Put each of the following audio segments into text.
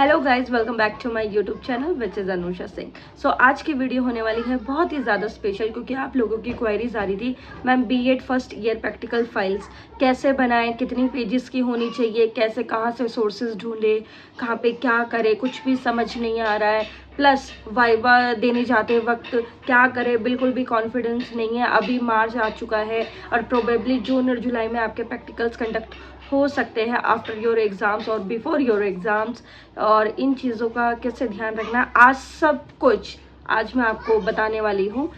Hello guys, welcome back to my YouTube channel which is Anusha Singh. So आज की video होने वाली है बहुत ही ज़्यादा स्पेशल, क्योंकि आप लोगों की क्वेरीज आ रही थी ma'am B Ed first year practical files कैसे बनाएं, कितनी पेजेस की होनी चाहिए, कैसे कहाँ से सोर्सेज ढूंढे, कहाँ पे क्या करें, कुछ भी समझ नहीं आ रहा है। प्लस वाइवा देने जाते वक्त क्या करें, बिल्कुल भी कॉन्फिडेंस नहीं है। अभी मार्च आ चुका है और प्रोबेबली जून और जुलाई में आपके प्रैक्टिकल्स कंडक्ट हो सकते हैं आफ्टर योर एग्ज़ाम्स और बिफोर योर एग्ज़ाम्स। और इन चीज़ों का कैसे ध्यान रखना है, आज सब कुछ आज मैं आपको बताने वाली हूँ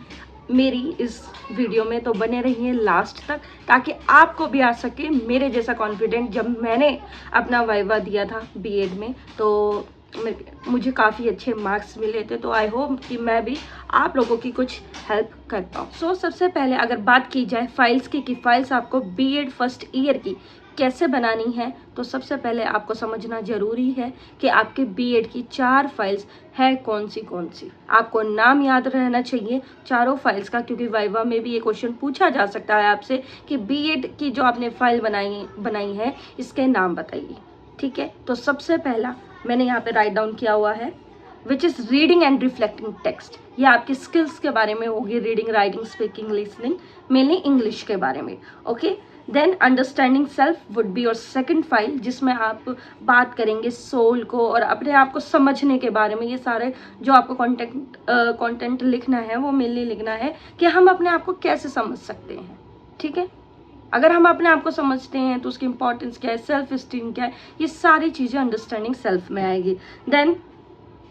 मेरी इस वीडियो में। तो बने रहिए लास्ट तक ताकि आपको भी आ सके मेरे जैसा कॉन्फिडेंट। जब मैंने अपना वाइवा दिया था बीएड में तो मुझे काफ़ी अच्छे मार्क्स मिले थे, तो आई होप कि मैं भी आप लोगों की कुछ हेल्प कर पाऊँ। सो सबसे पहले अगर बात की जाए फाइल्स की कि फाइल्स आपको बीएड फर्स्ट ईयर की कैसे बनानी है, तो सबसे पहले आपको समझना ज़रूरी है कि आपके बीएड की 4 फाइल्स है कौन सी। आपको नाम याद रहना चाहिए चारों फाइल्स का, क्योंकि वाइवा में भी ये क्वेश्चन पूछा जा सकता है आपसे कि बीएड की जो आपने फाइल बनाई है इसके नाम बताइए। ठीक है, तो सबसे पहला मैंने यहाँ पे राइट डाउन किया हुआ है which is reading and reflecting text. ये आपकी स्किल्स के बारे में होगी, reading, writing, speaking, listening, mainly English के बारे में। Okay, then understanding self would be और सेकंड फाइल, जिसमें आप बात करेंगे सोल को और अपने आप को समझने के बारे में। ये सारे जो आपको कंटेंट लिखना है वो मेनली लिखना है कि हम अपने आप को कैसे समझ सकते हैं। ठीक है, अगर हम अपने आप को समझते हैं तो उसकी इंपॉर्टेंस क्या है, सेल्फ स्टीम क्या है, ये सारी चीज़ें अंडरस्टैंडिंग सेल्फ में आएगी। Then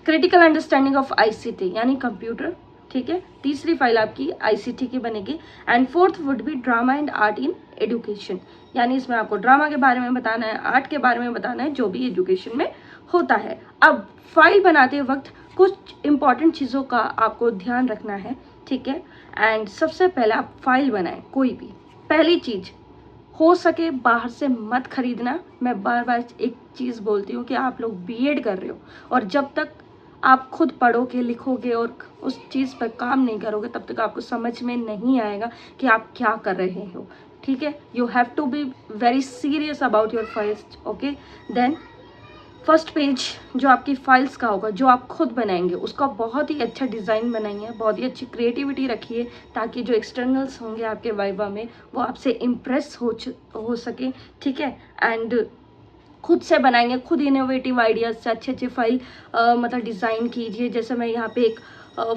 critical understanding of ICT यानी कंप्यूटर। ठीक है, तीसरी फाइल आपकी आईसीटी की बनेगी। And fourth would be drama and art in education, यानी इसमें आपको ड्रामा के बारे में बताना है, आर्ट के बारे में बताना है, जो भी एजुकेशन में होता है। अब फाइल बनाते वक्त कुछ इंपॉर्टेंट चीज़ों का आपको ध्यान रखना है। ठीक है, एंड सबसे पहले आप फाइल बनाएं कोई भी, पहली चीज़ हो सके बाहर से मत खरीदना। मैं बार बार एक चीज़ बोलती हूँ कि आप लोग बीएड कर रहे हो और जब तक आप खुद पढ़ोगे, लिखोगे और उस चीज़ पर काम नहीं करोगे तब तक आपको समझ में नहीं आएगा कि आप क्या कर रहे हो। ठीक है, you have to be very serious about your files. Okay, then first page जो आपकी फाइल्स का होगा, जो आप खुद बनाएंगे, उसका बहुत ही अच्छा डिज़ाइन बनाइए, बहुत ही अच्छी क्रिएटिविटी रखिए ताकि जो एक्सटर्नल्स होंगे आपके वाइवा में वो आपसे इम्प्रेस हो सके। ठीक है, एंड खुद से बनाएंगे, खुद इनोवेटिव आइडियाज़ से अच्छे फाइल मतलब डिज़ाइन कीजिए। जैसे मैं यहाँ पे एक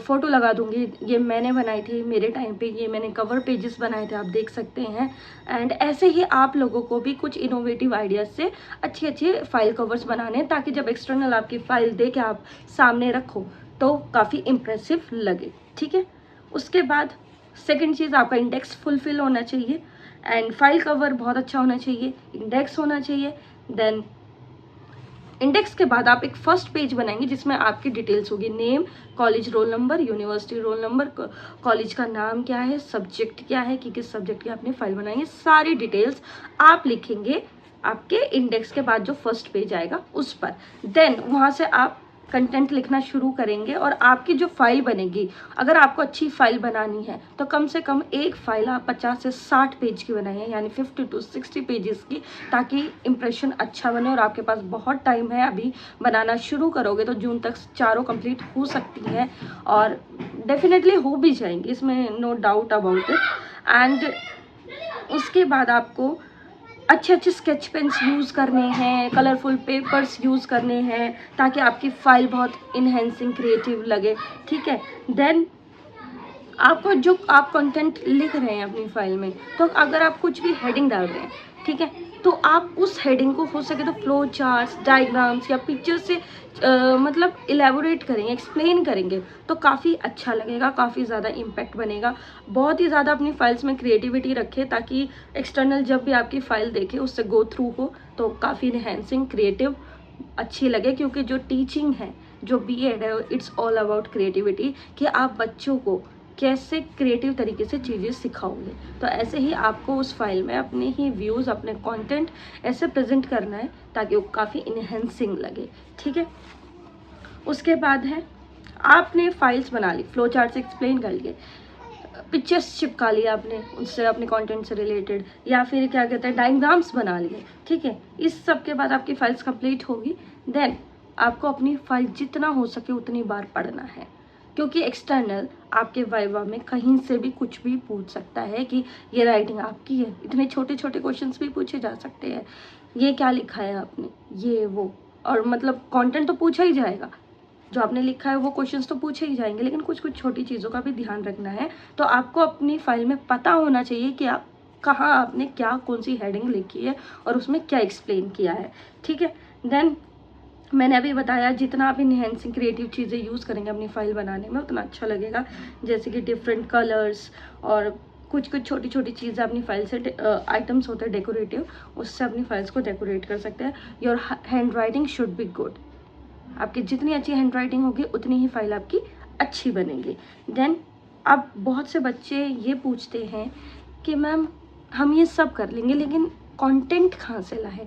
फ़ोटो लगा दूँगी, ये मैंने बनाई थी मेरे टाइम पे, ये मैंने कवर पेजेस बनाए थे, आप देख सकते हैं। एंड ऐसे ही आप लोगों को भी कुछ इनोवेटिव आइडियाज़ से अच्छे फाइल कवर्स बनाने हैं ताकि जब एक्सटर्नल आपकी फ़ाइल दे के आप सामने रखो तो काफ़ी इम्प्रेसिव लगे। ठीक है, उसके बाद सेकेंड चीज़ आपका इंडेक्स फुलफिल होना चाहिए एंड फाइल कवर बहुत अच्छा होना चाहिए, इंडेक्स होना चाहिए। देन इंडेक्स के बाद आप एक फर्स्ट पेज बनाएंगे जिसमें आपकी डिटेल्स होगी, name, college roll number, university roll number, college का नाम क्या है, सब्जेक्ट क्या है, कि किस सब्जेक्ट की आपने फाइल बनाई है, सारी डिटेल्स आप लिखेंगे आपके इंडेक्स के बाद जो फर्स्ट पेज आएगा उस पर। देन वहाँ से आप कंटेंट लिखना शुरू करेंगे और आपकी जो फाइल बनेगी, अगर आपको अच्छी फाइल बनानी है तो कम से कम एक फाइल आप 50 से 60 पेज की बनाइए, यानी 50 to 60 पेजेस की, ताकि इम्प्रेशन अच्छा बने। और आपके पास बहुत टाइम है, अभी बनाना शुरू करोगे तो जून तक चारों कंप्लीट हो सकती हैं और डेफिनेटली हो भी जाएंगी, इसमें no doubt about it. And उसके बाद आपको अच्छे स्केच पेन्स यूज़ करने हैं, कलरफुल पेपर्स यूज़ करने हैं ताकि आपकी फ़ाइल बहुत इन्हेंसिंग, क्रिएटिव लगे। ठीक है, देन आपको जो आप कंटेंट लिख रहे हैं अपनी फाइल में, तो अगर आप कुछ भी हेडिंग डाल रहे हैं, ठीक है, तो आप उस हेडिंग को हो सके तो फ्लो चार्ट्स, डायग्राम्स या पिक्चर से मतलब इलेबोरेट करेंगे, एक्सप्लेन करेंगे तो काफ़ी अच्छा लगेगा, काफ़ी ज़्यादा इम्पैक्ट बनेगा। बहुत ही ज़्यादा अपनी फाइल्स में क्रिएटिविटी रखें ताकि एक्सटर्नल जब भी आपकी फ़ाइल देखे उससे गो थ्रू हो तो काफ़ी इनहेंसिंग, क्रिएटिव अच्छी लगे। क्योंकि जो टीचिंग है, जो बीएड है, इट्स ऑल अबाउट क्रिएटिविटी, कि आप बच्चों को कैसे क्रिएटिव तरीके से चीज़ें सिखाओगे। तो ऐसे ही आपको उस फाइल में अपने ही व्यूज़, अपने कंटेंट ऐसे प्रेजेंट करना है ताकि वो काफ़ी इनहेंसिंग लगे। ठीक है, उसके बाद है आपने फाइल्स बना ली, फ्लो चार्ट से एक्सप्लेन कर लिए, पिक्चर्स चिपका लिया आपने उससे, अपने कंटेंट से रिलेटेड, या फिर क्या कहते हैं डायग्राम्स बना लिए। ठीक है, इस सब के बाद आपकी फाइल्स कंप्लीट होगी। देन आपको अपनी फाइल जितना हो सके उतनी बार पढ़ना है, क्योंकि एक्सटर्नल आपके वाइवा में कहीं से भी कुछ भी पूछ सकता है कि ये राइटिंग आपकी है। इतने छोटे छोटे क्वेश्चंस भी पूछे जा सकते हैं, ये क्या लिखा है आपने, ये वो, और मतलब कंटेंट तो पूछा ही जाएगा, जो आपने लिखा है वो क्वेश्चंस तो पूछे ही जाएंगे, लेकिन कुछ कुछ छोटी चीज़ों का भी ध्यान रखना है। तो आपको अपनी फाइल में पता होना चाहिए कि आप कहाँ आपने क्या कौन सी हेडिंग लिखी है और उसमें क्या एक्सप्लेन किया है, ठीक है। देन मैंने अभी बताया जितना आप इनहेंसिंग क्रिएटिव चीज़ें यूज़ करेंगे अपनी फाइल बनाने में उतना अच्छा लगेगा, जैसे कि डिफरेंट कलर्स और कुछ कुछ छोटी छोटी चीज़ें अपनी फाइल से आइटम्स होते हैं डेकोरेटिव, उससे अपनी फाइल्स को डेकोरेट कर सकते हैं। Your hand writing should be good, आपकी जितनी अच्छी हैंड राइटिंग होगी उतनी ही फाइल आपकी अच्छी बनेगी। देन अब बहुत से बच्चे ये पूछते हैं कि मैम हम ये सब कर लेंगे लेकिन कंटेंट कहाँ से लाए,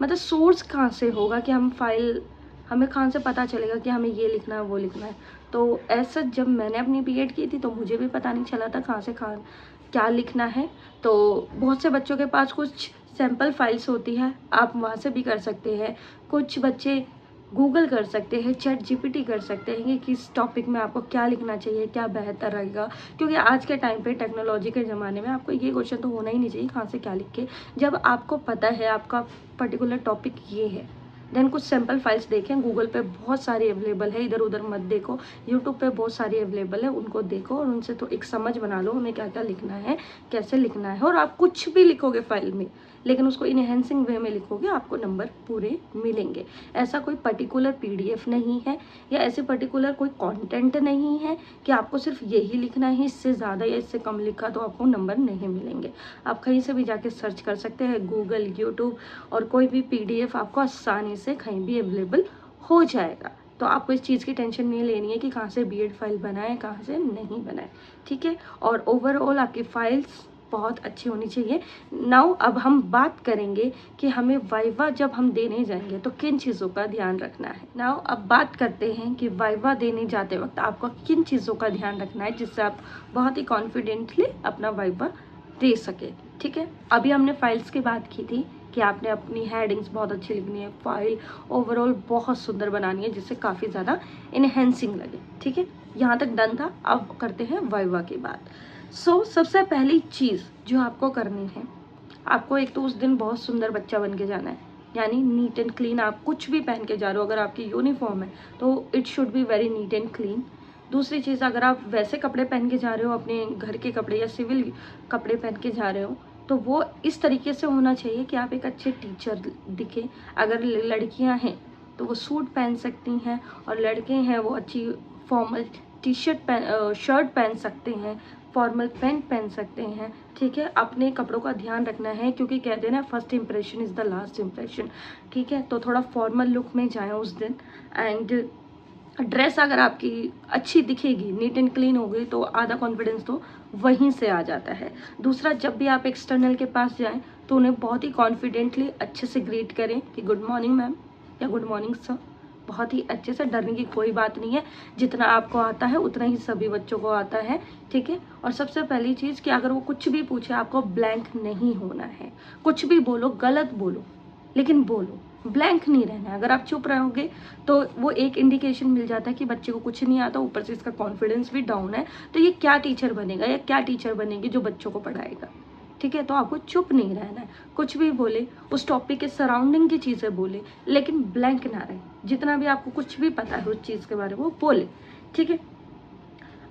मतलब सोर्स कहाँ से होगा कि हम फाइल, हमें कहाँ से पता चलेगा कि हमें ये लिखना है वो लिखना है। तो ऐसा जब मैंने अपनी बीएड की थी तो मुझे भी पता नहीं चला था कहाँ से कहाँ क्या लिखना है। तो बहुत से बच्चों के पास कुछ सैम्पल फाइल्स होती है, आप वहाँ से भी कर सकते हैं। कुछ बच्चे गूगल कर सकते हैं, चैट जीपीटी कर सकते हैं कि किस टॉपिक में आपको क्या लिखना चाहिए, क्या बेहतर रहेगा, क्योंकि आज के टाइम पे टेक्नोलॉजी के ज़माने में आपको ये क्वेश्चन तो होना ही नहीं चाहिए कहाँ से क्या लिख के। जब आपको पता है आपका पर्टिकुलर टॉपिक ये है, देन कुछ सैम्पल फाइल्स देखें, गूगल पे बहुत सारी अवेलेबल है, इधर उधर मत देखो, यूट्यूब पे बहुत सारी अवेलेबल है, उनको देखो और उनसे तो एक समझ बना लो हमें क्या क्या लिखना है, कैसे लिखना है। और आप कुछ भी लिखोगे फाइल में लेकिन उसको इनहेंसिंग वे में लिखोगे, आपको नंबर पूरे मिलेंगे। ऐसा कोई पर्टिकुलर पीडीएफ नहीं है या ऐसे पर्टिकुलर कोई कंटेंट नहीं है कि आपको सिर्फ यही लिखना है, इससे ज़्यादा या इससे कम लिखा तो आपको नंबर नहीं मिलेंगे। आप कहीं से भी जाके सर्च कर सकते हैं, गूगल, यूट्यूब, और कोई भी पीडीएफ आपको आसानी से कहीं भी अवेलेबल हो जाएगा। तो आपको इस चीज़ की टेंशन नहीं लेनी है कि कहाँ से बीएड फाइल बनाए कहाँ से नहीं बनाए, ठीक है। और ओवरऑल आपकी फाइल्स बहुत अच्छी होनी चाहिए। नाउ अब हम बात करेंगे कि हमें वाइवा जब हम देने जाएंगे तो किन चीज़ों का ध्यान रखना है। नाउ अब बात करते हैं कि वाइवा देने जाते वक्त आपको किन चीज़ों का ध्यान रखना है जिससे आप बहुत ही कॉन्फिडेंटली अपना वाइवा दे सके, ठीक है। अभी हमने फाइल्स की बात की थी कि आपने अपनी हेडिंग्स बहुत अच्छी लिखनी है, फाइल ओवरऑल बहुत सुंदर बनानी है जिससे काफ़ी ज़्यादा इनहेंसिंग लगे, ठीक है। यहाँ तक डन था। अब करते हैं वाइवा की बात। सबसे पहली चीज़ जो आपको करनी है, आपको एक तो उस दिन बहुत सुंदर बच्चा बन के जाना है, यानी नीट एंड क्लीन। आप कुछ भी पहन के जा रहे हो, अगर आपकी यूनिफॉर्म है तो it should be very neat and clean. दूसरी चीज़, अगर आप वैसे कपड़े पहन के जा रहे हो, अपने घर के कपड़े या सिविल कपड़े पहन के जा रहे हो, तो वो इस तरीके से होना चाहिए कि आप एक अच्छे टीचर दिखे। अगर लड़कियां हैं तो वो सूट पहन सकती हैं, और लड़के हैं वो अच्छी फॉर्मल शर्ट पहन सकते हैं, फॉर्मल पैंट पहन सकते हैं, ठीक है। अपने कपड़ों का ध्यान रखना है क्योंकि कहते हैं ना, first impression is the last impression, ठीक है। तो थोड़ा फॉर्मल लुक में जाएं उस दिन। एंड ड्रेस अगर आपकी अच्छी दिखेगी, नीट एंड क्लीन होगी, तो आधा कॉन्फिडेंस तो वहीं से आ जाता है। दूसरा, जब भी आप एक्सटर्नल के पास जाएं तो उन्हें बहुत ही कॉन्फिडेंटली अच्छे से ग्रीट करें कि गुड मॉर्निंग मैम या गुड मॉर्निंग सर, बहुत ही अच्छे से। डरने की कोई बात नहीं है, जितना आपको आता है उतना ही सभी बच्चों को आता है, ठीक है। और सबसे पहली चीज़ कि अगर वो कुछ भी पूछे आपको ब्लैंक नहीं होना है। कुछ भी बोलो, गलत बोलो लेकिन बोलो, ब्लैंक नहीं रहना है। अगर आप चुप रहोगे तो वो एक इंडिकेशन मिल जाता है कि बच्चे को कुछ नहीं आता, ऊपर से इसका कॉन्फिडेंस भी डाउन है, तो ये क्या टीचर बनेगा या क्या टीचर बनेगी जो बच्चों को पढ़ाएगा, ठीक है। तो आपको चुप नहीं रहना है, कुछ भी बोले, उस टॉपिक के सराउंडिंग की चीज़ें बोले लेकिन ब्लैंक ना रहे। जितना भी आपको कुछ भी पता है उस चीज़ के बारे में वो बोले, ठीक है।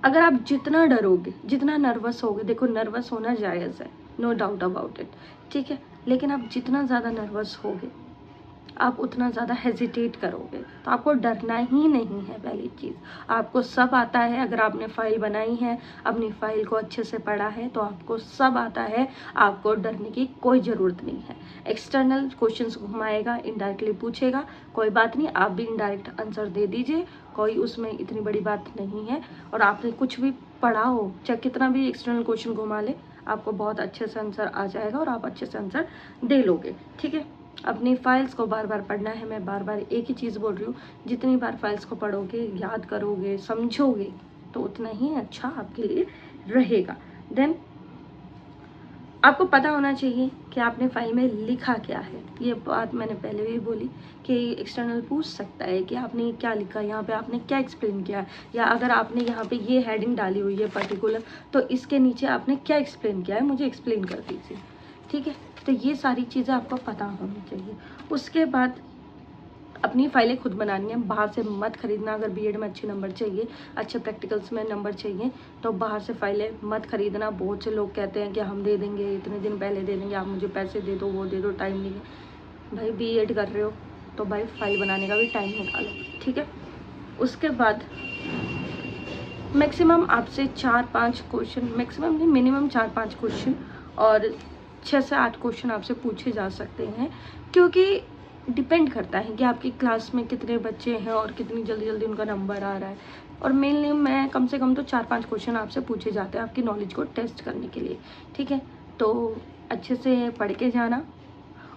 अगर आप जितना डरोगे, जितना नर्वस होगे, देखो नर्वस होना जायज़ है, नो डाउट अबाउट इट, ठीक है। लेकिन आप जितना ज़्यादा नर्वस होगे आप उतना ज़्यादा हेजिटेट करोगे, तो आपको डरना ही नहीं है। पहली चीज़, आपको सब आता है। अगर आपने फाइल बनाई है, अपनी फाइल को अच्छे से पढ़ा है, तो आपको सब आता है, आपको डरने की कोई ज़रूरत नहीं है। एक्सटर्नल क्वेश्चंस घुमाएगा, इनडायरेक्टली पूछेगा, कोई बात नहीं, आप भी इनडायरेक्ट आंसर दे दीजिए, कोई उसमें इतनी बड़ी बात नहीं है। और आपने कुछ भी पढ़ा हो, चाहे कितना भी एक्सटर्नल क्वेश्चन घुमा ले, आपको बहुत अच्छे से आंसर आ जाएगा और आप अच्छे से आंसर दे लोगे, ठीक है। अपनी फाइल्स को बार बार पढ़ना है। मैं बार बार एक ही चीज़ बोल रही हूँ, जितनी बार फाइल्स को पढ़ोगे, याद करोगे, समझोगे, तो उतना ही अच्छा आपके लिए रहेगा। देन आपको पता होना चाहिए कि आपने फाइल में लिखा क्या है। ये बात मैंने पहले भी बोली कि एक्सटर्नल पूछ सकता है कि आपने क्या लिखा, यहाँ पे आपने क्या एक्सप्लेन किया है, या अगर आपने यहाँ पे ये हेडिंग डाली हुई है पर्टिकुलर, तो इसके नीचे आपने क्या एक्सप्लेन किया है, मुझे एक्सप्लेन कर दीजिए। ठीक है, तो ये सारी चीज़ें आपको पता होनी चाहिए। उसके बाद अपनी फाइलें खुद बनानी है, बाहर से मत खरीदना। अगर बीएड में अच्छे नंबर चाहिए, अच्छे प्रैक्टिकल्स में नंबर चाहिए, तो बाहर से फाइलें मत खरीदना। बहुत से लोग कहते हैं कि हम दे देंगे, इतने दिन पहले दे देंगे, आप मुझे पैसे दे दो, वो दे दो, टाइम नहीं है। भाई बीएड कर रहे हो तो भाई फाइल बनाने का भी टाइम निकालो। ठीक है, उसके बाद मैक्सिमम आपसे 4-5 क्वेश्चन, मैक्सिमम नहीं मिनिमम 4-5 क्वेश्चन और 6 से 8 क्वेश्चन आपसे पूछे जा सकते हैं, क्योंकि डिपेंड करता है कि आपकी क्लास में कितने बच्चे हैं और कितनी जल्दी जल्दी उनका नंबर आ रहा है। और मेनली मैं कम से कम तो 4-5 क्वेश्चन आपसे पूछे जाते हैं आपकी नॉलेज को टेस्ट करने के लिए। ठीक है, तो अच्छे से पढ़ के जाना।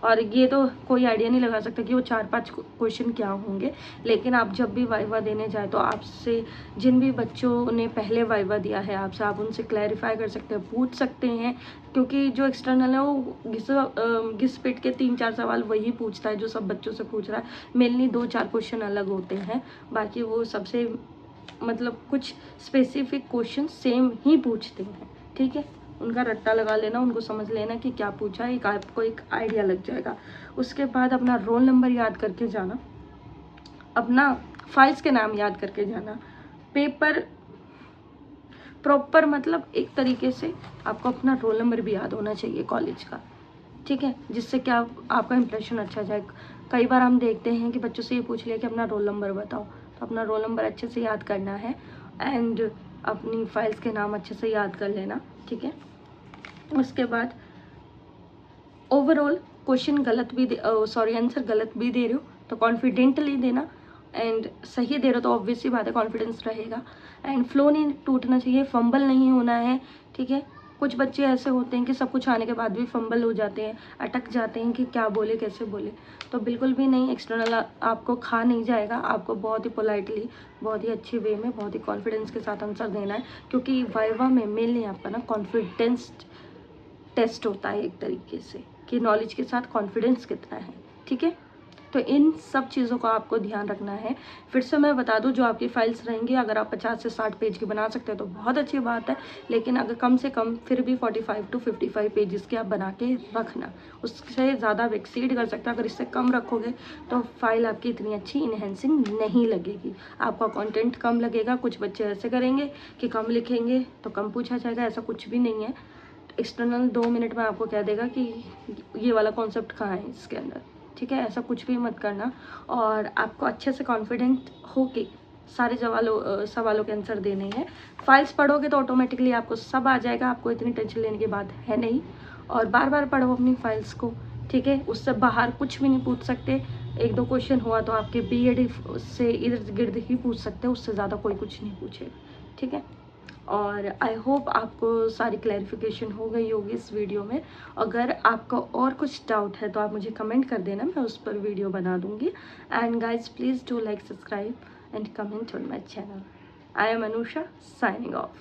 और ये तो कोई आइडिया नहीं लगा सकता कि वो 4-5 क्वेश्चन क्या होंगे, लेकिन आप जब भी वाइवा देने जाए तो आपसे जिन भी बच्चों ने पहले वाइवा दिया है आपसे, आप उनसे क्लैरिफाई कर सकते हैं, पूछ सकते हैं, क्योंकि जो एक्सटर्नल है वो घिस पिट के 3-4 सवाल वही पूछता है जो सब बच्चों से पूछ रहा है। मेनली 2-4 क्वेश्चन अलग होते हैं, बाकी वो सबसे मतलब कुछ स्पेसिफिक क्वेश्चन सेम ही पूछते हैं। ठीक है, उनका रट्टा लगा लेना, उनको समझ लेना कि क्या पूछा है, आपको एक आइडिया लग जाएगा। उसके बाद अपना रोल नंबर याद करके जाना, अपना फाइल्स के नाम याद करके जाना, पेपर प्रॉपर, मतलब एक तरीके से आपको अपना रोल नंबर भी याद होना चाहिए कॉलेज का। ठीक है, जिससे क्या आपका इंप्रेशन अच्छा जाए। कई बार हम देखते हैं कि बच्चों से ये पूछ लिया कि अपना रोल नंबर बताओ, तो अपना रोल नंबर अच्छे से याद करना है एंड अपनी फाइल्स के नाम अच्छे से याद कर लेना। ठीक है, उसके बाद ओवरऑल क्वेश्चन गलत भी आंसर गलत भी दे रहे हो तो कॉन्फिडेंटली देना, एंड सही दे रहे हो तो ऑब्वियसली बात है कॉन्फिडेंस रहेगा। एंड फ्लो नहीं टूटना चाहिए, फंबल नहीं होना है। ठीक है, कुछ बच्चे ऐसे होते हैं कि सब कुछ आने के बाद भी फंबल हो जाते हैं, अटक जाते हैं कि क्या बोले कैसे बोले, तो बिल्कुल भी नहीं। एक्सटर्नल आपको खा नहीं जाएगा, आपको बहुत ही पोलाइटली, बहुत ही अच्छे वे में, बहुत ही कॉन्फिडेंस के साथ आंसर देना है, क्योंकि वाइवा में मेनली आपका ना कॉन्फिडेंस टेस्ट होता है एक तरीके से कि नॉलेज के साथ कॉन्फिडेंस कितना है। ठीक है, तो इन सब चीज़ों का आपको ध्यान रखना है। फिर से मैं बता दूं, जो आपकी फाइल्स रहेंगी, अगर आप 50 से 60 पेज की बना सकते हो तो बहुत अच्छी बात है, लेकिन अगर कम से कम फिर भी 45 to 55 पेजेस की आप बना के रखना। उससे ज़्यादा एक्सीड कर सकता है, अगर इससे कम रखोगे तो फाइल आपकी इतनी अच्छी इन्हेंसिंग नहीं लगेगी, आपका कंटेंट कम लगेगा। कुछ बच्चे ऐसे करेंगे कि कम लिखेंगे तो कम पूछा जाएगा, ऐसा कुछ भी नहीं है। एक्सटर्नल 2 मिनट में आपको कह देगा कि ये वाला कॉन्सेप्ट कहाँ है इसके अंदर। ठीक है, ऐसा कुछ भी मत करना, और आपको अच्छे से कॉन्फिडेंट होके सारे सवालों के आंसर देने हैं। फाइल्स पढ़ोगे तो ऑटोमेटिकली आपको सब आ जाएगा, आपको इतनी टेंशन लेने की बात है नहीं। और बार बार पढ़ो अपनी फाइल्स को। ठीक है, उससे बाहर कुछ भी नहीं पूछ सकते। 1-2 क्वेश्चन हुआ तो आपके बीएड से इर्द गिर्द ही पूछ सकते हो, उससे ज़्यादा कोई कुछ नहीं पूछेगा। ठीक है, और आई होप आपको सारी क्लैरिफिकेशन हो गई होगी इस वीडियो में। अगर आपका और कुछ डाउट है तो आप मुझे कमेंट कर देना, मैं उस पर वीडियो बना दूंगी। And guys please do like, subscribe and comment on my channel. I am Anusha, signing off.